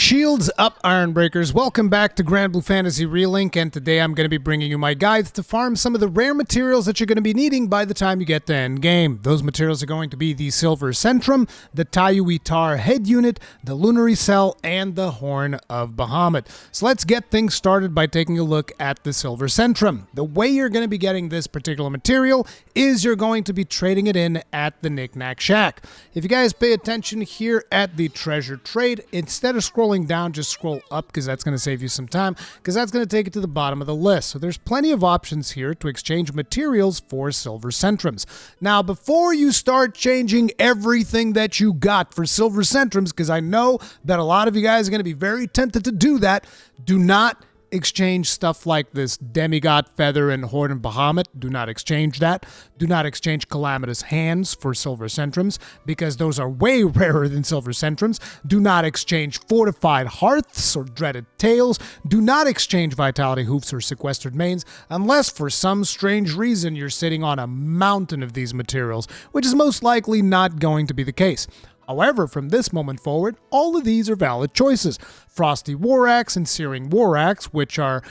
Shields up, Ironbreakers. Welcome back to Granblue Fantasy Relink, and today I'm going to be bringing you my guides to farm some of the rare materials that you're going to be needing by the time you get to Endgame. Those materials are going to be the Silver Centrum, the Tayu'itar Head Unit, the Lunary Cell, and the Horn of Bahamut. So let's get things started by taking a look at the Silver Centrum. The way you're going to be getting this particular material is you're going to be trading it in at the Knick-Knack Shack. If you guys pay attention here at the treasure trade, instead of scrolling down, just scroll up because that's going to save you some time, because that's going to take it to the bottom of the list. So there's plenty of options here to exchange materials for Silver Centrums. Now, before you start changing everything that you got for Silver Centrums, because I know that a lot of you guys are going to be very tempted to do that, do not exchange stuff like this Demigod Feather and Horn of Bahamut. Do not exchange that. Do not exchange Calamitous Hands for Silver Centrums, because those are way rarer than Silver Centrums. Do not exchange Fortified Hearths or Dreaded Tails. Do not exchange Vitality Hoofs or Sequestered Manes, unless for some strange reason you're sitting on a mountain of these materials, which is most likely not going to be the case. However, from this moment forward, all of these are valid choices. Frosty War Axe and Searing War Axe, which are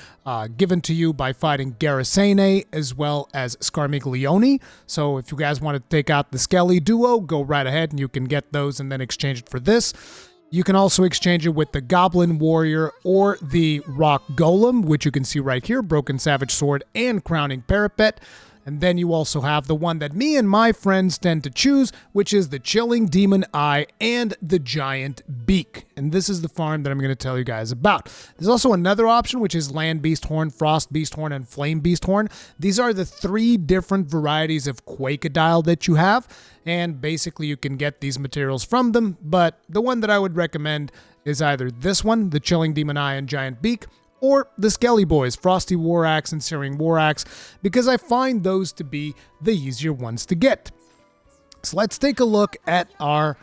given to you by fighting Garrisane as well as Scarmiglione. So if you guys want to take out the Skelly duo, go right ahead and you can get those and then exchange it for this. You can also exchange it with the Goblin Warrior or the Rock Golem, which you can see right here, Broken Savage Sword and Crowning Parapet. And then you also have the one that me and my friends tend to choose, which is the Chilling Demon Eye and the Giant Beak. And this is the farm that I'm going to tell you guys about. There's also another option, which is Land Beast Horn, Frost Beast Horn, and Flame Beast Horn. These are the three different varieties of Quakeadile that you have. And basically you can get these materials from them. But the one that I would recommend is either this one, the Chilling Demon Eye and Giant Beak, or the Skelly Boys, Frosty War Axe and Searing War Axe, because I find those to be the easier ones to get. So let's take a look at our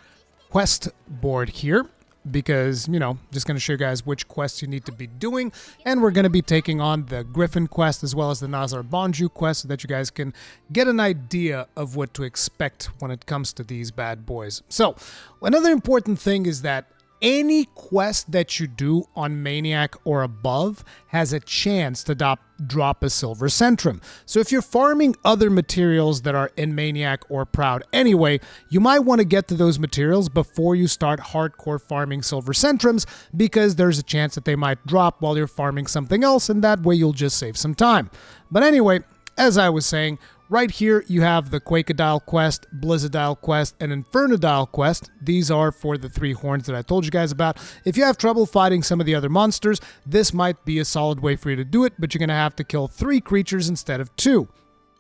quest board here, because, you know, just going to show you guys which quests you need to be doing, and we're going to be taking on the Griffin quest as well as the Nazar Bonju quest so that you guys can get an idea of what to expect when it comes to these bad boys. So, another important thing is that any quest that you do on Maniac or above has a chance to drop a Silver Centrum. So if you're farming other materials that are in Maniac or Proud anyway, you might want to get to those materials before you start hardcore farming Silver Centrums, because there's a chance that they might drop while you're farming something else, and that way you'll just save some time. But anyway, as I was saying, right here, you have the Quakeadile quest, Blizzardile quest, and Infernadile quest. These are for the three horns that I told you guys about. If you have trouble fighting some of the other monsters, this might be a solid way for you to do it, but you're going to have to kill 3 creatures instead of 2.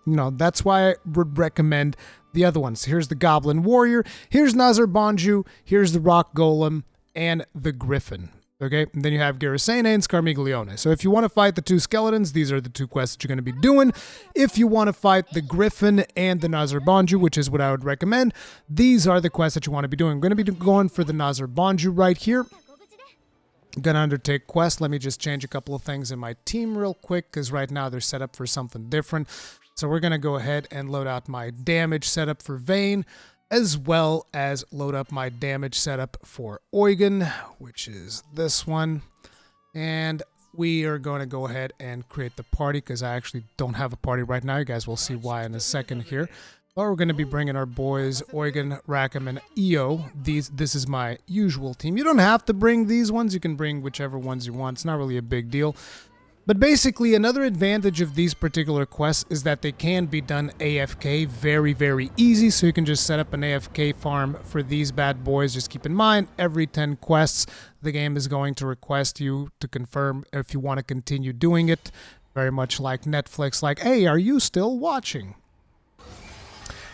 You know, that's why I would recommend the other ones. Here's the Goblin Warrior, here's Nazar Bonju, here's the Rock Golem, and the Griffin. Okay, and then you have Garrisane and Scarmiglione. So if you want to fight the 2 skeletons, these are the 2 quests that you're going to be doing. If you want to fight the Griffin and the Nazar Bonju, which is what I would recommend, these are the quests that you want to be doing. I'm going to be going for the Nazar Bonju right here. I'm going to undertake quest. Let me just change a couple of things in my team real quick, because right now they're set up for something different. So we're going to go ahead and load out my damage setup for Vayne, as well as load up my damage setup for Eugen, which is this one. And we are going to go ahead and create the party, because I actually don't have a party right now. You guys will see why in a second here. But we're going to be bringing our boys, Eugen, Rackham, and Io. This is my usual team. You don't have to bring these ones. You can bring whichever ones you want. It's not really a big deal. But basically, another advantage of these particular quests is that they can be done AFK very, very easy. So you can just set up an AFK farm for these bad boys. Just keep in mind, every 10 quests, the game is going to request you to confirm if you want to continue doing it. Very much like Netflix, like, hey, are you still watching?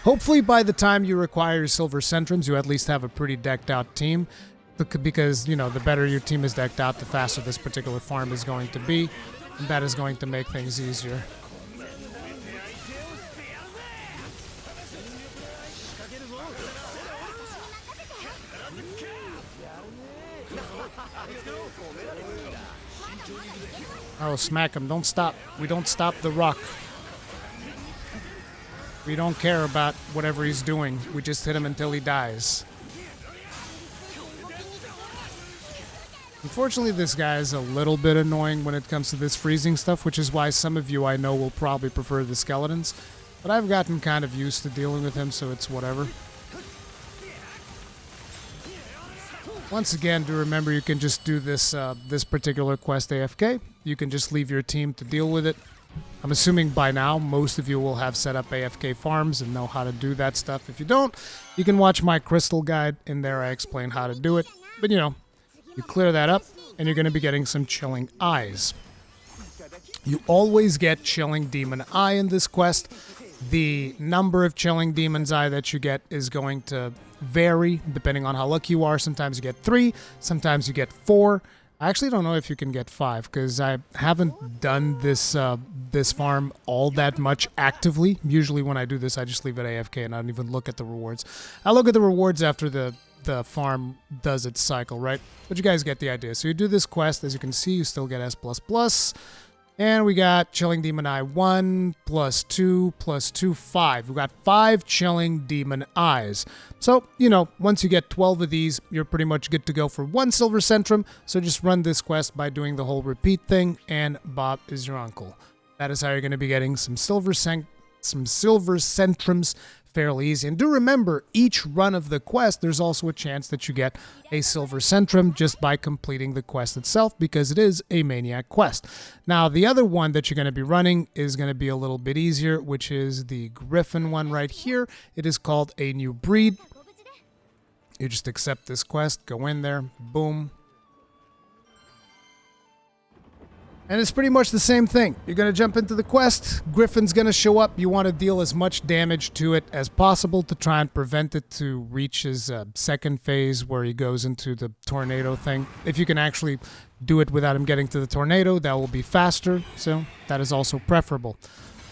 Hopefully, by the time you require your Silver Centrums, you at least have a pretty decked out team. Because, you know, the better your team is decked out, the faster this particular farm is going to be. And that is going to make things easier. Oh, smack him. Don't stop. We don't stop the rock. We don't care about whatever he's doing. We just hit him until he dies. Unfortunately, this guy is a little bit annoying when it comes to this freezing stuff, which is why some of you I know will probably prefer the skeletons. But I've gotten kind of used to dealing with him, so it's whatever. Once again, do remember you can just do this this particular quest AFK. You can just leave your team to deal with it. I'm assuming by now most of you will have set up AFK farms and know how to do that stuff. If you don't, you can watch my crystal guide. In there I explain how to do it. But you know, you clear that up and you're going to be getting some chilling eyes. You always get chilling demon eye in this quest. The number of chilling demon's eye that you get is going to vary depending on how lucky you are. Sometimes you get 3, sometimes you get 4. I actually don't know if you can get 5 because I haven't done this this farm all that much actively. Usually when I do this, I just leave it AFK and I don't even look at the rewards. I look at the rewards after the farm does its cycle, right? But you guys get the idea. So you do this quest. As you can see, you still get S++. And we got Chilling Demon Eye 1, +2, +2, 5. We got 5 Chilling Demon Eyes. So, you know, once you get 12 of these, you're pretty much good to go for 1 Silver Centrum. So just run this quest by doing the whole repeat thing, and Bob is your uncle. That is how you're going to be getting some Silver Centrums fairly easy. And do remember, each run of the quest, there's also a chance that you get a Silver Centrum just by completing the quest itself, because it is a Maniac quest. Now, the other one that you're going to be running is going to be a little bit easier, which is the Griffin one right here. It is called A New Breed. You just accept this quest, go in there, boom. And it's pretty much the same thing. You're going to jump into the quest, Griffin's going to show up, you want to deal as much damage to it as possible to try and prevent it to reach his second phase where he goes into the tornado thing. If you can actually do it without him getting to the tornado, that will be faster, so that is also preferable.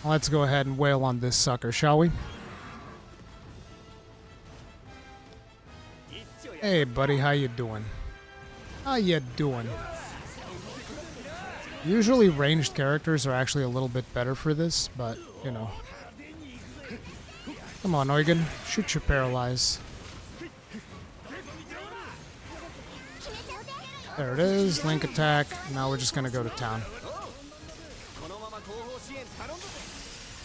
Let's go ahead and wail on this sucker, shall we? Hey buddy, how you doing? How you doing? Usually ranged characters are actually a little bit better for this, but, you know. Come on, Eugen. Shoot your paralyze. There it is. Link attack. Now we're just going to go to town.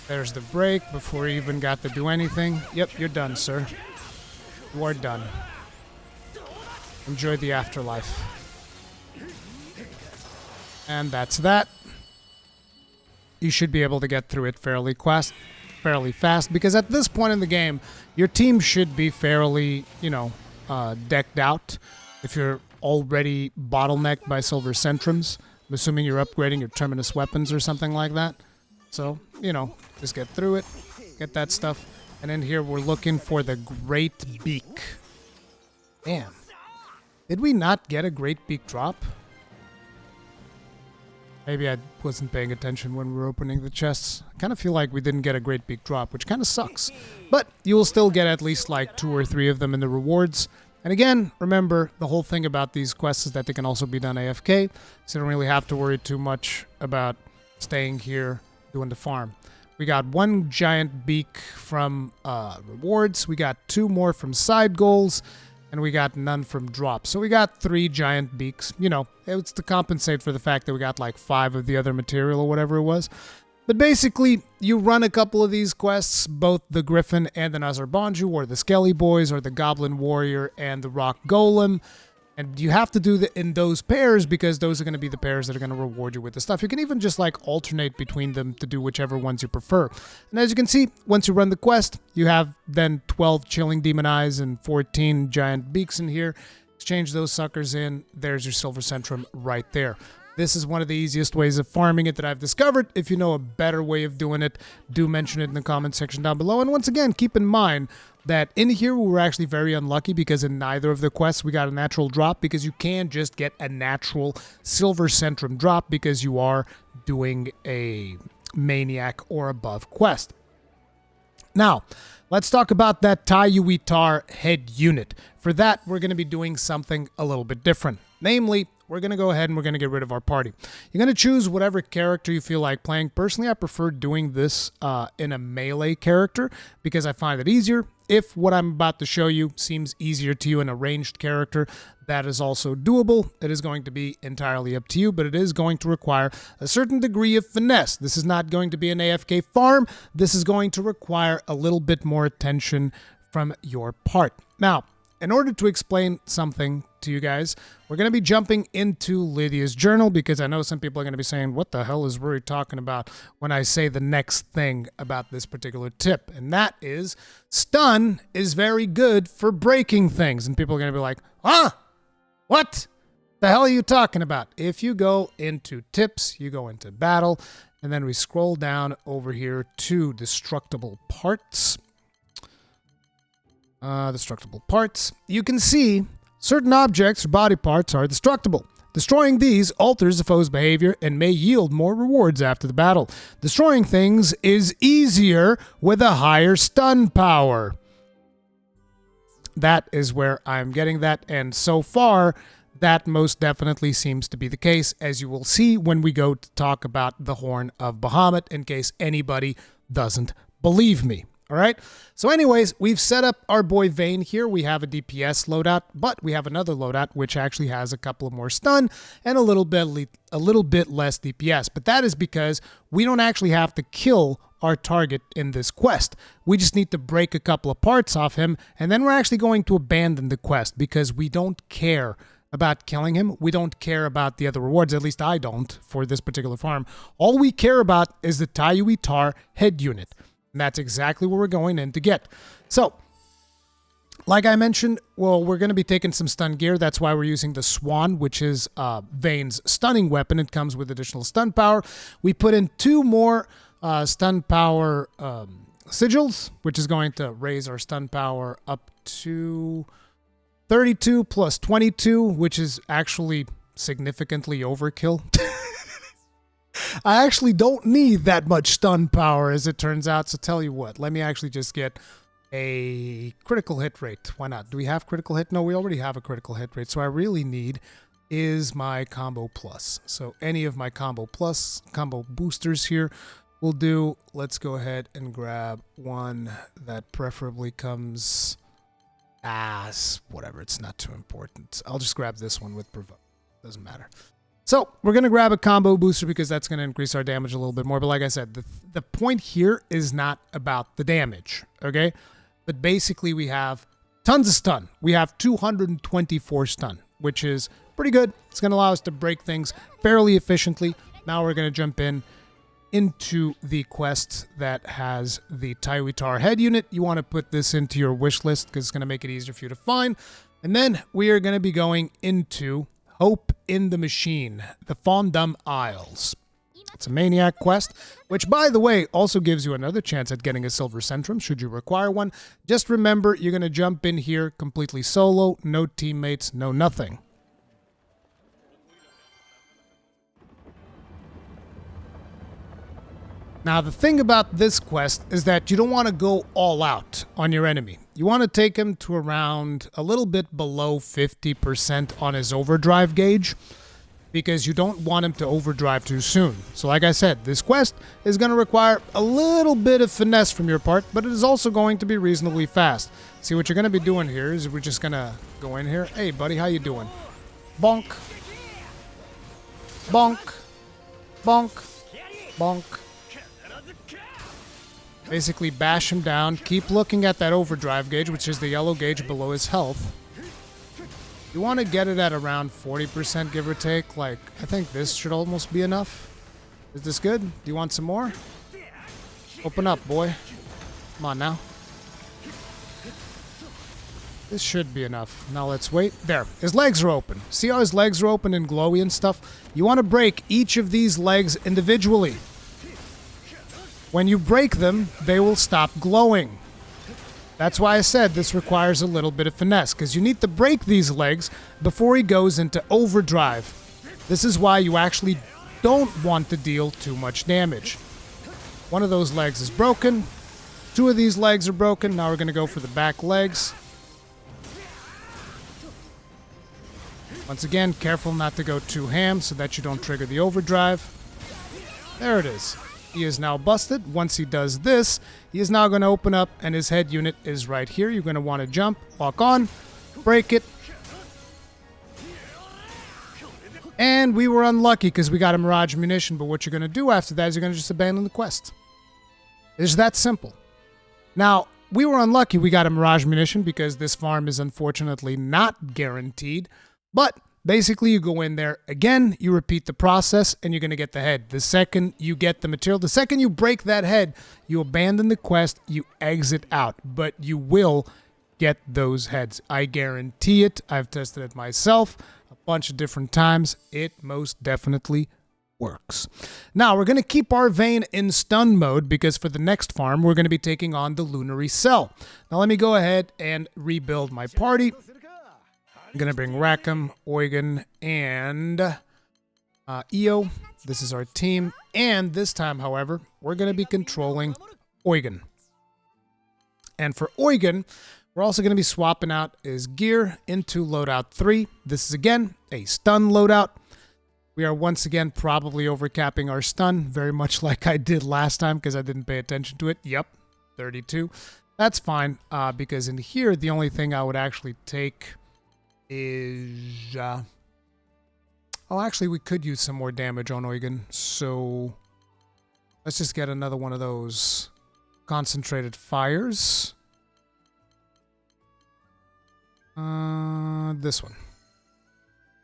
There's the break before he even got to do anything. Yep, you're done, sir. You are done. Enjoy the afterlife. And that's that. You should be able to get through it fairly fast, because at this point in the game, your team should be fairly, you know, decked out. If you're already bottlenecked by Silver Centrums, I'm assuming you're upgrading your Terminus weapons or something like that. So, you know, just get through it, get that stuff. And in here, we're looking for the Great Beak. Damn. Did we not get a Great Beak drop? Maybe I wasn't paying attention when we were opening the chests. I kind of feel like we didn't get a Great Beak drop, which kind of sucks. But you will still get at least like 2 or 3 of them in the rewards. And again, remember, the whole thing about these quests is that they can also be done AFK, so you don't really have to worry too much about staying here doing the farm. We got 1 giant beak from rewards, we got 2 more from side goals, and we got none from drops. So we got 3 giant beaks. You know, it's to compensate for the fact that we got like 5 of the other material or whatever it was. But basically, you run a couple of these quests, both the Griffin and the Nazar Bonju, or the Skelly Boys, or the Goblin Warrior and the Rock Golem. And you have to do it in those pairs because those are going to be the pairs that are going to reward you with the stuff. You can even just like alternate between them to do whichever ones you prefer. And as you can see, once you run the quest, you have then 12 Chilling Demon Eyes and 14 Giant Beaks in here. Exchange those suckers in. There's your Silver Centrum right there. This is one of the easiest ways of farming it that I've discovered. If you know a better way of doing it, do mention it in the comment section down below. And once again, keep in mind that in here we were actually very unlucky because in neither of the quests we got a natural drop, because you can just get a natural Silver Centrum drop because you are doing a Maniac or above quest. Now, let's talk about that Tayu'itar Head Unit. For that, we're going to be doing something a little bit different. Namely, we're going to go ahead and we're going to get rid of our party. You're going to choose whatever character you feel like playing. Personally, I prefer doing this in a melee character because I find it easier. if what I'm about to show you seems easier to you in a ranged character, that is also doable. It is going to be entirely up to you, but it is going to require a certain degree of finesse. This is not going to be an AFK farm. This is going to require a little bit more attention from your part. Now, in order to explain something to you guys, we're going to be jumping into Lydia's journal, because I know some people are going to be saying, what the hell is Ruri talking about when I say the next thing about this particular tip? And that is, stun is very good for breaking things. And people are going to be like, huh? What the hell are you talking about? If you go into tips, you go into battle, and then we scroll down over here to destructible parts. Destructible parts. You can see certain objects or body parts are destructible. Destroying these alters the foe's behavior and may yield more rewards after the battle. Destroying things is easier with a higher stun power. That is where I'm getting that, and so far, that most definitely seems to be the case, as you will see when we go to talk about the Horn of Bahamut, in case anybody doesn't believe me. All right. So anyways, we've set up our boy Vayne here. We have a DPS loadout, but we have another loadout which actually has a couple of more stun and a little bit less DPS. But that is because we don't actually have to kill our target in this quest. We just need to break a couple of parts off him, and then we're actually going to abandon the quest because we don't care about killing him. We don't care about the other rewards. At least I don't for this particular farm. All we care about is the Tayu'itar Head Unit. And that's exactly what we're going in to get. So, like I mentioned, well, we're going to be taking some stun gear. That's why we're using the Swan, which is Vayne's stunning weapon. It comes with additional stun power. We put in 2 more stun power sigils, which is going to raise our stun power up to 32 plus 22, which is actually significantly overkill. I actually don't need that much stun power, as it turns out. So tell you what, let me actually just get a critical hit rate. Why not? Do we have critical hit? No, we already have a critical hit rate. So I really need is my combo plus. So any of my combo boosters here will do. Let's go ahead and grab one that preferably comes as whatever. It's not too important. I'll just grab this one with provoke. Doesn't matter. So we're going to grab a combo booster because that's going to increase our damage a little bit more. But like I said, the point here is not about the damage, okay? But basically we have tons of stun. We have 224 stun, which is pretty good. It's going to allow us to break things fairly efficiently. Now we're going to jump into the quest that has the Tayu'itar Head Unit. You want to put this into your wish list because it's going to make it easier for you to find. And then we are going to be going into Hope in the Machine, the Fondum Isles. It's a Maniac quest, which, by the way, also gives you another chance at getting a Silver Centrum, should you require one. Just remember, you're going to jump in here completely solo, no teammates, no nothing. Now, the thing about this quest is that you don't want to go all out on your enemy. You want to take him to around a little bit below 50% on his overdrive gauge, because you don't want him to overdrive too soon. So like I said, this quest is going to require a little bit of finesse from your part, but it is also going to be reasonably fast. See, what you're going to be doing here is we're just going to go in here. Hey, buddy, how you doing? Bonk. Bonk. Bonk. Bonk. Basically bash him down. Keep looking at that overdrive gauge, which is the yellow gauge below his health. You want to get it at around 40%, give or take. Like, I think this should almost be enough. Is this good? Do you want some more? Open up, boy. Come on now. This should be enough. Now let's wait. There. His legs are open. See how his legs are open and glowy and stuff? You want to break each of these legs individually. When you break them, they will stop glowing. That's why I said this requires a little bit of finesse, because you need to break these legs before he goes into overdrive. This is why you actually don't want to deal too much damage. One of those legs is broken. 2 of these legs are broken. Now we're going to go for the back legs. Once again, careful not to go too ham so that you don't trigger the overdrive. There it is. He is now busted. Once he does this, he is now going to open up, and his head unit is right here. You're going to want to jump, lock on, break it. And we were unlucky because we got a Mirage Munition, but what you're going to do after that is you're going to just abandon the quest. It's that simple. Now, we were unlucky we got a Mirage Munition because this farm is unfortunately not guaranteed, but basically you go in there again, you repeat the process, and you're going to get the head. The second you get the material, the second you break that head, you abandon the quest, you exit out, but you will get those heads. I guarantee it. I've tested it myself a bunch of different times. It most definitely works. Now, we're going to keep our vein in stun mode because for the next farm, we're going to be taking on the Lunary Cell. Now, let me go ahead and rebuild my party. I'm going to bring Rackham, Eugen, and Io. This is our team. And this time, however, we're going to be controlling Eugen. And for Eugen, we're also going to be swapping out his gear into loadout 3. This is, again, a stun loadout. We are once again probably overcapping our stun, very much like I did last time because I didn't pay attention to it. Yep, 32. That's fine, because in here, the only thing I would actually take is... oh, actually, we could use some more damage on Eugen, so let's just get another one of those concentrated fires. This one.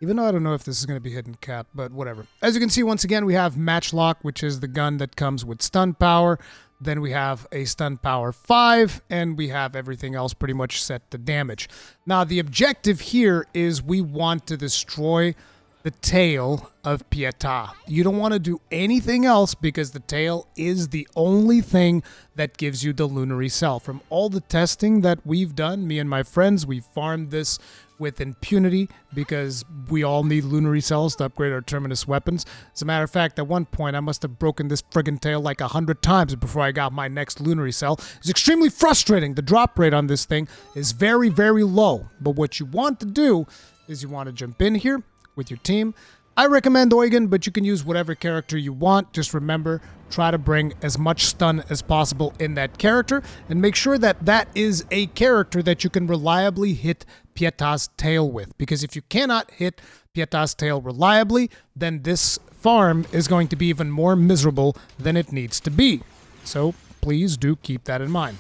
Even though I don't know if this is going to be hidden cap, but whatever. As you can see, once again, we have Matchlock, which is the gun that comes with stun power. Then we have a stun power 5, and we have everything else pretty much set to damage. Now, the objective here is we want to destroy the tail of Pietà. You don't want to do anything else because the tail is the only thing that gives you the Lunary Cell. From all the testing that we've done, me and my friends, we farmed this with impunity because we all need Lunary Cells to upgrade our Terminus weapons. As a matter of fact, at one point, I must have broken this friggin' tail like 100 times before I got my next Lunary Cell. It's extremely frustrating. The drop rate on this thing is very, very low. But what you want to do is you want to jump in here with your team. I recommend Eugen, but you can use whatever character you want. Just remember, try to bring as much stun as possible in that character, and make sure that that is a character that you can reliably hit Pietà's tail with. Because if you cannot hit Pietà's tail reliably, then this farm is going to be even more miserable than it needs to be. So please do keep that in mind.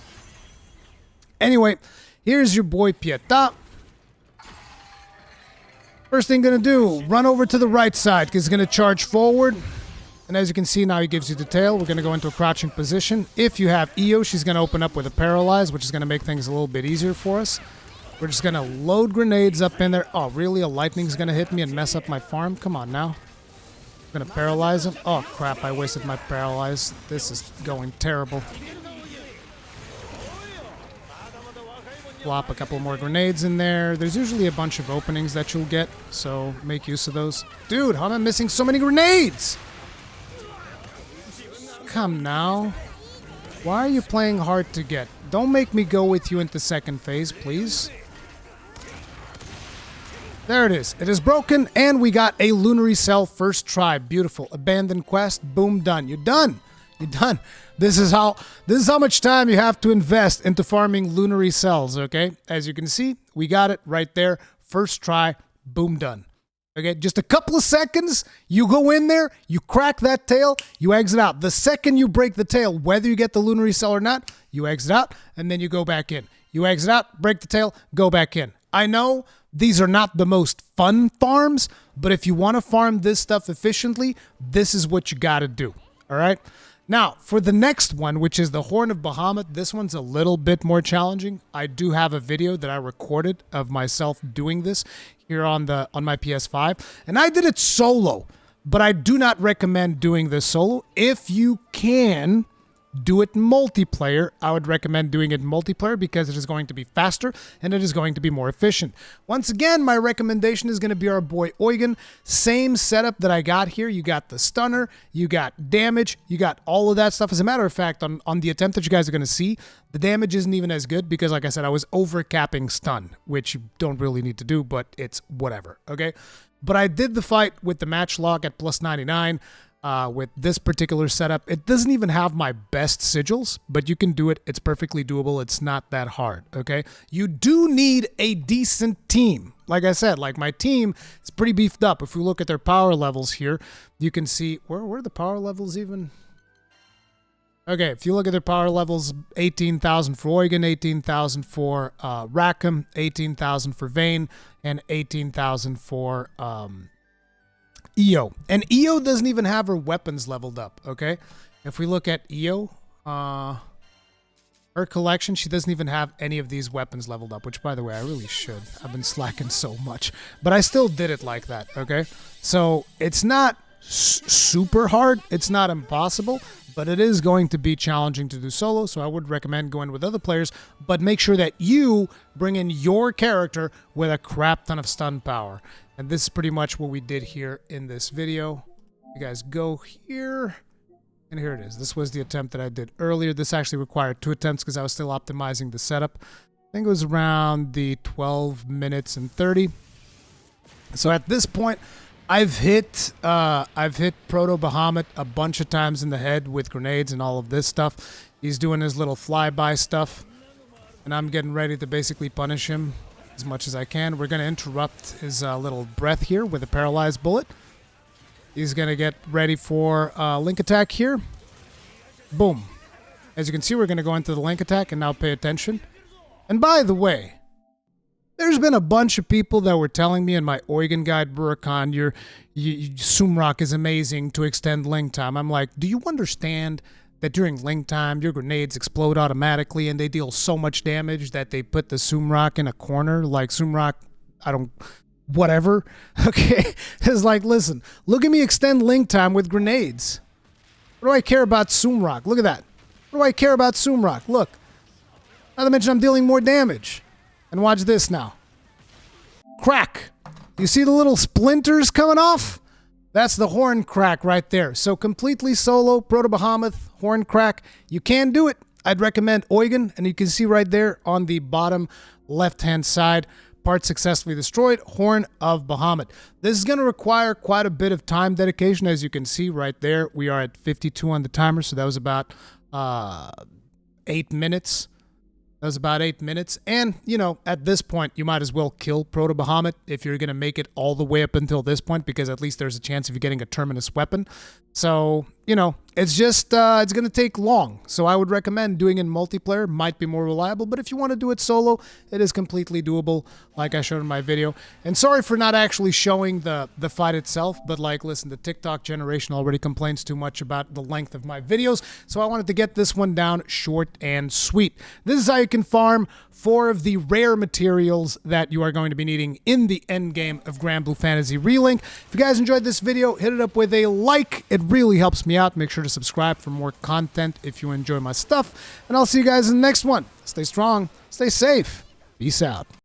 Anyway, here's your boy Pietà. First thing gonna do, run over to the right side because he's gonna charge forward. And as you can see now, he gives you the tail. We're gonna go into a crouching position. If you have Io, she's gonna open up with a paralyze, which is gonna make things a little bit easier for us. We're just gonna load grenades up in there. Oh, really? A lightning's gonna hit me and mess up my farm? Come on now. I'm gonna paralyze him. Oh crap, I wasted my paralyze. This is going terrible. Flop a couple more grenades in there. There's usually a bunch of openings that you'll get, so make use of those. Dude, how am I missing so many grenades? Come now. Why are you playing hard to get? Don't make me go with you into second phase, please. There it is. It is broken, and we got a Lunary Cell first try. Beautiful. Abandoned quest. Boom, done. You're done. You're done. This is how much time you have to invest into farming Lunary Cells, okay? As you can see, we got it right there. First try, boom, done. Okay, just a couple of seconds, you go in there, you crack that tail, you exit out. The second you break the tail, whether you get the Lunary Cell or not, you exit out, and then you go back in. You exit out, break the tail, go back in. I know these are not the most fun farms, but if you want to farm this stuff efficiently, this is what you got to do, all right? Now, for the next one, which is the Horn of Bahamut, this one's a little bit more challenging. I do have a video that I recorded of myself doing this here on my PS5, and I did it solo, but I do not recommend doing this solo. If you can do it multiplayer, I would recommend doing it multiplayer because it is going to be faster and it is going to be more efficient. Once again, my recommendation is going to be our boy Eugen. Same setup that I got here. You got the stunner, you got damage, you got all of that stuff. As a matter of fact, on the attempt that you guys are going to see, the damage isn't even as good because, like I said, I was overcapping stun, which you don't really need to do, but it's whatever, okay? But I did the fight with the Matchlock at plus 99. with this particular setup. It doesn't even have my best sigils, but you can do it. It's perfectly doable. It's not that hard, okay? You do need a decent team. Like I said, like my team is pretty beefed up. If we look at their power levels here, you can see, where are the power levels even? Okay, if you look at their power levels, 18,000 for Eugen, 18,000 for Rackham, 18,000 for Vayne, and 18,000 for EO. And EO doesn't even have her weapons leveled up, okay? If we look at EO, her collection, she doesn't even have any of these weapons leveled up, which, by the way, I really should. I've been slacking so much. But I still did it like that, okay? So it's not super hard. It's not impossible, but it is going to be challenging to do solo, so I would recommend going with other players, but make sure that you bring in your character with a crap ton of stun power. And this is pretty much what we did here in this video. You guys go here, and here it is. This was the attempt that I did earlier. This actually required 2 attempts because I was still optimizing the setup. I think it was around the 12 minutes and 30. So at this point, I've hit Proto Bahamut a bunch of times in the head with grenades and all of this stuff. He's doing his little flyby stuff, and I'm getting ready to basically punish him as much as I can. We're going to interrupt his little breath here with a paralyzed bullet. He's going to get ready for link attack here. Boom. As you can see, we're going to go into the link attack, and now pay attention. And by the way, there's been a bunch of people that were telling me in my Eugen guide, Rurikhan, Sumrak is amazing to extend link time. I'm like, do you understand that during link time, your grenades explode automatically and they deal so much damage that they put the Sumrak in a corner? Like, Sumrak, whatever. Okay? It's like, listen, look at me extend link time with grenades. What do I care about Sumrak? Look at that. What do I care about Sumrak? Look. Not to mention I'm dealing more damage. And watch this now. Crack. You see the little splinters coming off? That's the horn crack right there. So completely solo, Proto Bahamut, horn crack. You can do it. I'd recommend Eugen, and you can see right there on the bottom left-hand side, part successfully destroyed, Horn of Bahamut. This is going to require quite a bit of time dedication. As you can see right there, we are at 52 on the timer, so that was about 8 minutes. That was about 8 minutes. And, you know, at this point, you might as well kill Proto Bahamut if you're going to make it all the way up until this point, because at least there's a chance of you getting a terminus weapon. So, you know, it's just, it's going to take long. So I would recommend doing it in multiplayer. Might be more reliable, but if you want to do it solo, it is completely doable, like I showed in my video. And sorry for not actually showing the fight itself, but like, listen, the TikTok generation already complains too much about the length of my videos, so I wanted to get this one down short and sweet. This is how you can farm 4 of the rare materials that you are going to be needing in the end game of Granblue Fantasy Relink. If you guys enjoyed this video, hit it up with a like. It really helps me out. Make sure to subscribe for more content if you enjoy my stuff. And I'll see you guys in the next one. Stay strong, stay safe, peace out.